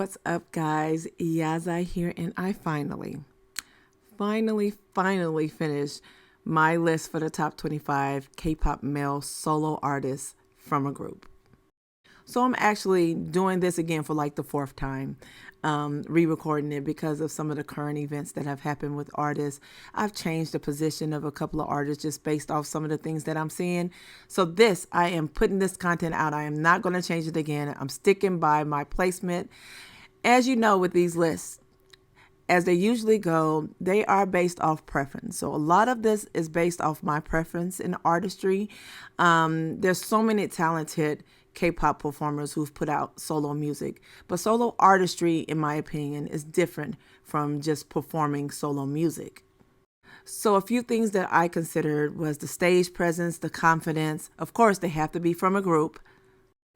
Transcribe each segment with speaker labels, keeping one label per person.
Speaker 1: What's up, guys? Yaza here, and I finally finished my list for the top 25 K-pop male solo artists from a group. So I'm actually doing this again for like the fourth time, re-recording it because of some of the current events that have happened with artists. I've changed the position of a couple of artists just based off some of the things that I'm seeing. So I am putting this content out. I am not going to change it again. I'm sticking by my placement. As you know, with these lists, as they usually go, they are based off preference. So a lot of this is based off my preference in artistry. There's so many talented K-pop performers who've put out solo music, but solo artistry, in my opinion, is different from just performing solo music. So a few things that I considered was the stage presence, the confidence. Of course, they have to be from a group.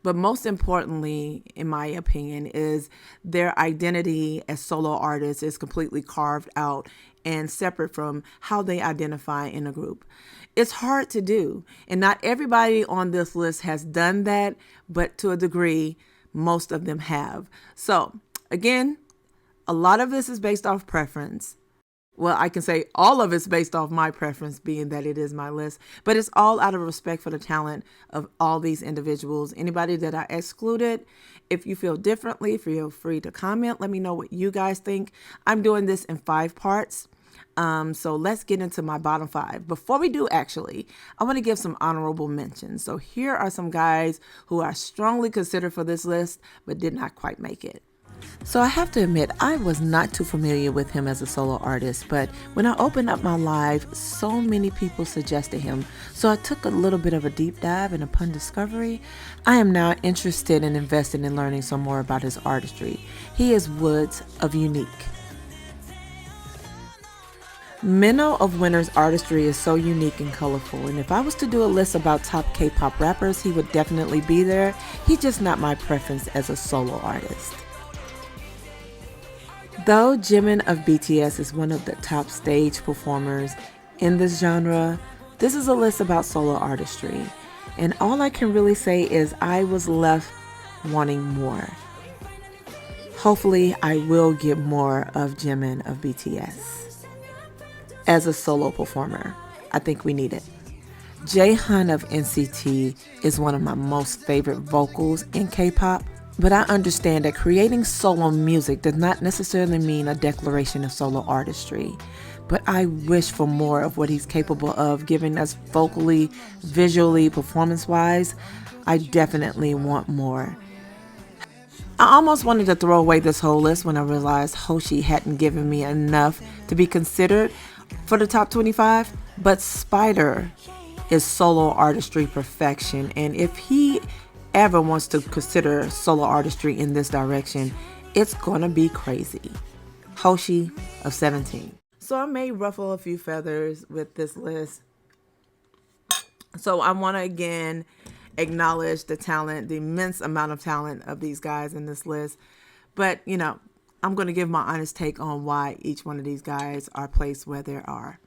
Speaker 1: But most importantly, in my opinion, is their identity as solo artists is completely carved out and separate from how they identify in a group. It's hard to do, and not everybody on this list has done that, but to a degree, most of them have. So again, a lot of this is based off preference. Well, I can say all of it's based off my preference, being that it is my list, but it's all out of respect for the talent of all these individuals. Anybody that I excluded, if you feel differently, feel free to comment. Let me know what you guys think. I'm doing this in 5 parts. So let's get into my bottom 5. Before we do, actually, I want to give some honorable mentions. So here are some guys who are strongly considered for this list, but did not quite make it. So I have to admit, I was not too familiar with him as a solo artist, but when I opened up my live, so many people suggested him. So I took a little bit of a deep dive, and upon discovery, I am now interested and invested in learning some more about his artistry. He is Woods of Unique. Minho of Winter's artistry is so unique and colorful, and if I was to do a list about top K-pop rappers, he would definitely be there. He's just not my preference as a solo artist. Though Jimin of BTS is one of the top stage performers in this genre, this is a list about solo artistry, and all I can really say is I was left wanting more. Hopefully, I will get more of Jimin of BTS. As a solo performer, I think we need it. Jaehyun of NCT is one of my most favorite vocals in K-pop, but I understand that creating solo music does not necessarily mean a declaration of solo artistry. But I wish for more of what he's capable of giving us vocally, visually, performance-wise. I definitely want more. I almost wanted to throw away this whole list when I realized Hoshi hadn't given me enough to be considered for the top 25, but Spider is solo artistry perfection, and if he ever wants to consider solo artistry in this direction, it's gonna be crazy. Hoshi of 17. So I may ruffle a few feathers with this list. So I want to again acknowledge the talent, the immense amount of talent of these guys in this list, but I'm going to give my honest take on why each one of these guys are placed where they are.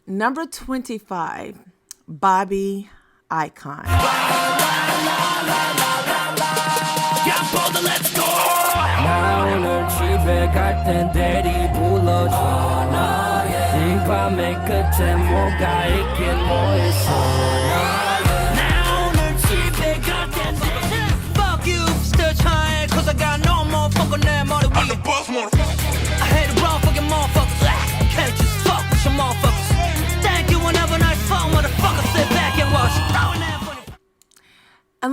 Speaker 1: Number 25, Bobby iKON.
Speaker 2: Fuck you, still trying, cause I got no more fucking damn money. I hate the wrong fucking motherfuckers. Can't just fuck with your motherfuckers. Thank you and have a nice fun, motherfucker. Sit back and watch.
Speaker 1: And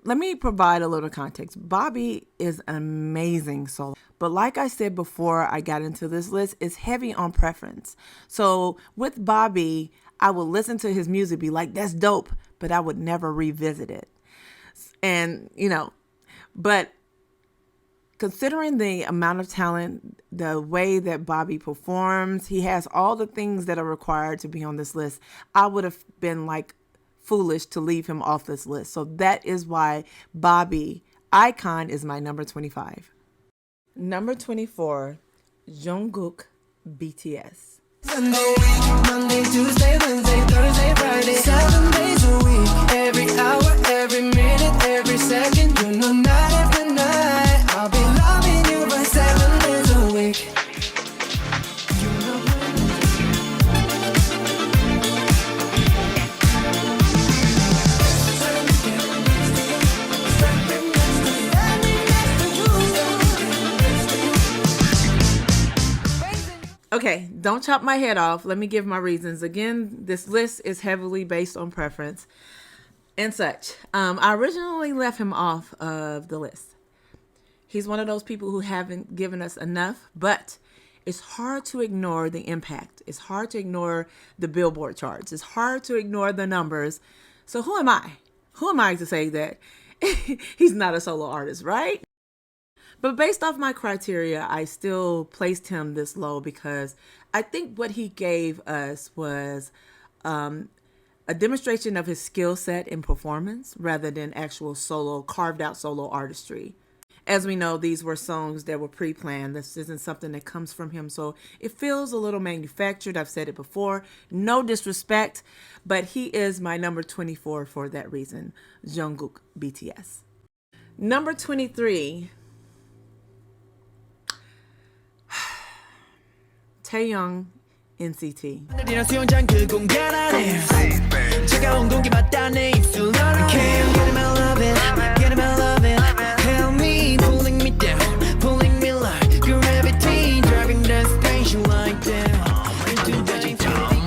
Speaker 1: let me provide a little context. Bobby is an amazing solo, but like I said before I got into this list, it's heavy on preference. So with Bobby, I would listen to his music, be like, that's dope, but I would never revisit it. And but considering the amount of talent, the way that Bobby performs, he has all the things that are required to be on this list. I would have been like foolish to leave him off this list. So that is why Bobby iKON is my number 25. Number 24, Jungkook, BTS.
Speaker 3: Sunday, Monday, Tuesday, Wednesday, Thursday, Friday, 7 days a week, every hour, every minute, every second, night after night, I'll be loving
Speaker 1: Okay, don't chop my head off. Let me give my reasons. Again, this list is heavily based on preference and such. I originally left him off of the list. He's one of those people who haven't given us enough, but it's hard to ignore the impact. It's hard to ignore the Billboard charts. It's hard to ignore the numbers. So who am I? Who am I to say that he's not a solo artist, right? But based off my criteria, I still placed him this low because I think what he gave us was a demonstration of his skill set in performance rather than actual solo, carved out solo artistry. As we know, these were songs that were pre-planned. This isn't something that comes from him, so it feels a little manufactured. I've said it before. No disrespect, but he is my number 24 for that reason. Jungkook, BTS. Number 23. Taehyung, NCT.
Speaker 3: 수영장 그 공간 안에 차가운 공기 맞다 내 입술 Can't get him out of it, get him out of it Help me, pulling me down, pulling me like gravity Driving the spaceship like that Into the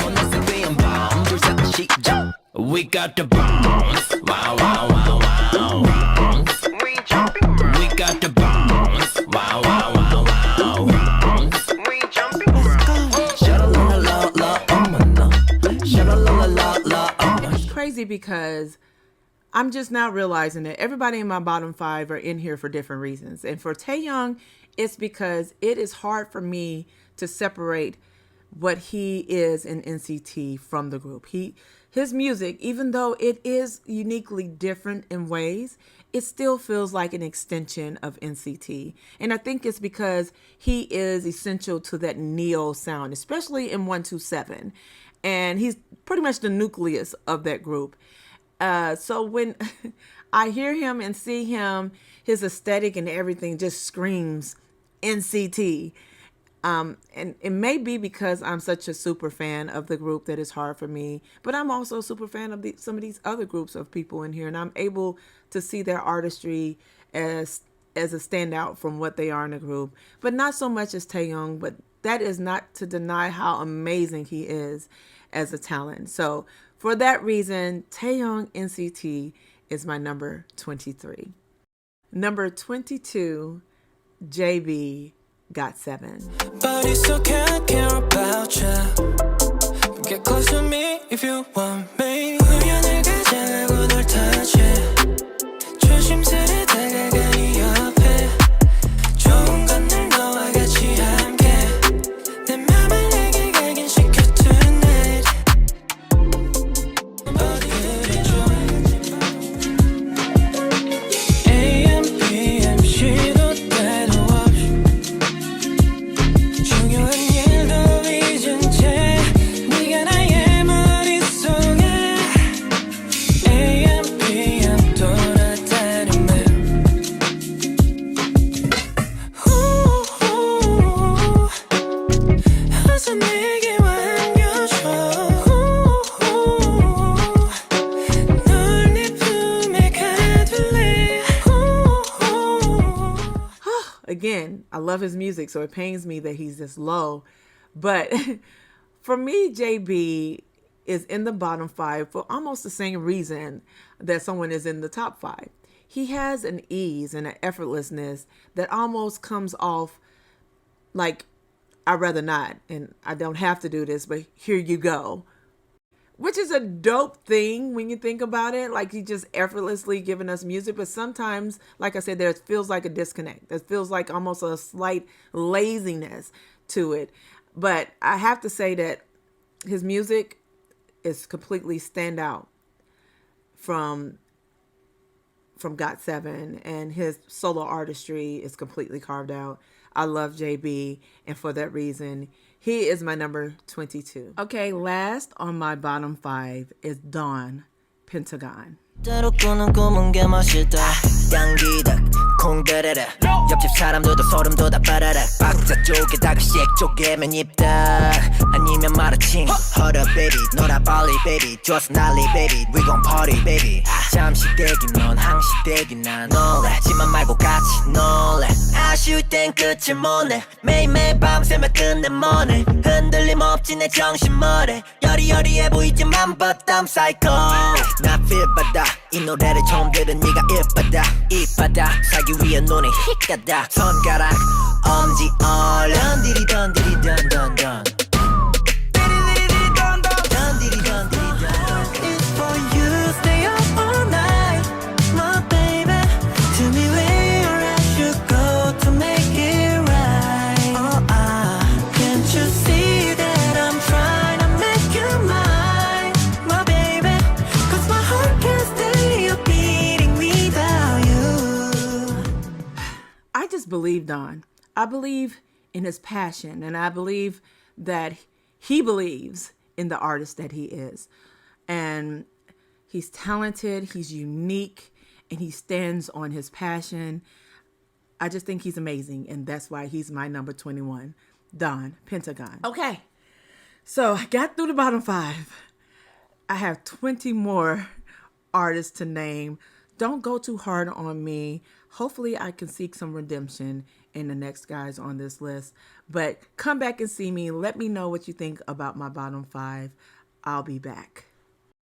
Speaker 3: 원하는 위험 bomb 둘 셋 시작 We got the bombs Wow, wow, wow, wow Bombs We jumping around We got the bombs Wow, wow, wow, wow Bombs We jumping around
Speaker 1: It's crazy because I'm just now realizing that everybody in my bottom 5 are in here for different reasons. And for Taehyung, it's because it is hard for me to separate what he is in NCT from the group. His music, even though it is uniquely different in ways, it still feels like an extension of NCT. And I think it's because he is essential to that neo sound, especially in 127. And he's pretty much the nucleus of that group. So when I hear him and see him, his aesthetic and everything just screams NCT. And it may be because I'm such a super fan of the group that it's hard for me, but I'm also a super fan of some of these other groups of people in here, and I'm able to see their artistry as a standout from what they are in the group, but not so much as Taehyung. But that is not to deny how amazing he is as a talent. So for that reason, Taehyung, NCT is my number 23. Number 22, JB, GOT7.
Speaker 3: But it's okay, I care about you Get close to me if you want me 우연을 가장하고 널 touch it 조심스레 다가가 네 옆에 좋은 건 늘 너와 같이 함께 내 맘을 내게 각인시켜 tonight 어디 그래줘 AM, PM 시도 때도 없이 중요한 일도 잊은 채 네가 나의 머릿속에 AM, PM 돌아다니며 어서 내게와 안겨줘 널 네 품에 가둘래
Speaker 1: Again, I love his music, so it pains me that he's this low. But for me, JB is in the bottom 5 for almost the same reason that someone is in the top 5. He has an ease and an effortlessness that almost comes off like, I'd rather not, and I don't have to do this, but here you go. Which is a dope thing when you think about it. Like, he just effortlessly giving us music. But sometimes, like I said, there feels like a disconnect. There feels like almost a slight laziness to it. But I have to say that his music is completely stand out from GOT7, and his solo artistry is completely carved out. I love JB, and for that reason, he is my number 22. Okay, last on my bottom 5 is Dawn, Pentagon.
Speaker 4: 때로 꾸는 꿈은 게 멋있다 양기덕 콩데레레 옆집 사람들도 소름 돋아 빠라라 박자 쪼개다가 씩 쪼개면 입다 아니면 마라칭 Hold up baby 놀아 빨리 baby 좋아서 난리 baby We gon' party baby 잠시 대기 넌 항시 대기 난 놀라지만 말고 같이 놀래 아쉬울 땐 끝을 못 내 매일매일 밤새며 끝내 뭐네 없이 내 정신머리 여리여리해 보이지만 but I'm psycho 나 feel 받아 이 노래를 처음 들은 네가 입받아 입받아 사기 위해 눈에 휙가다 손가락 엄지 던디리 던디리 던던던
Speaker 3: It's for you, stay up all night, my baby. Tell me where I should go to make it right. Oh, can't you see that I'm trying to make you mine, my baby? 'Cause my heart can't stay a beating without you.
Speaker 1: I just believe Don. I believe in his passion, and I believe that he believes in the artist that he is. And he's talented, he's unique, and he stands on his passion. I just think he's amazing, and that's why he's my number 21, Don Pentagon. Okay, so I got through the bottom 5. I have 20 more artists to name. Don't go too hard on me. Hopefully I can seek some redemption in the next guys on this list. But come back and see me. Let me know what you think about my bottom 5. I'll be back.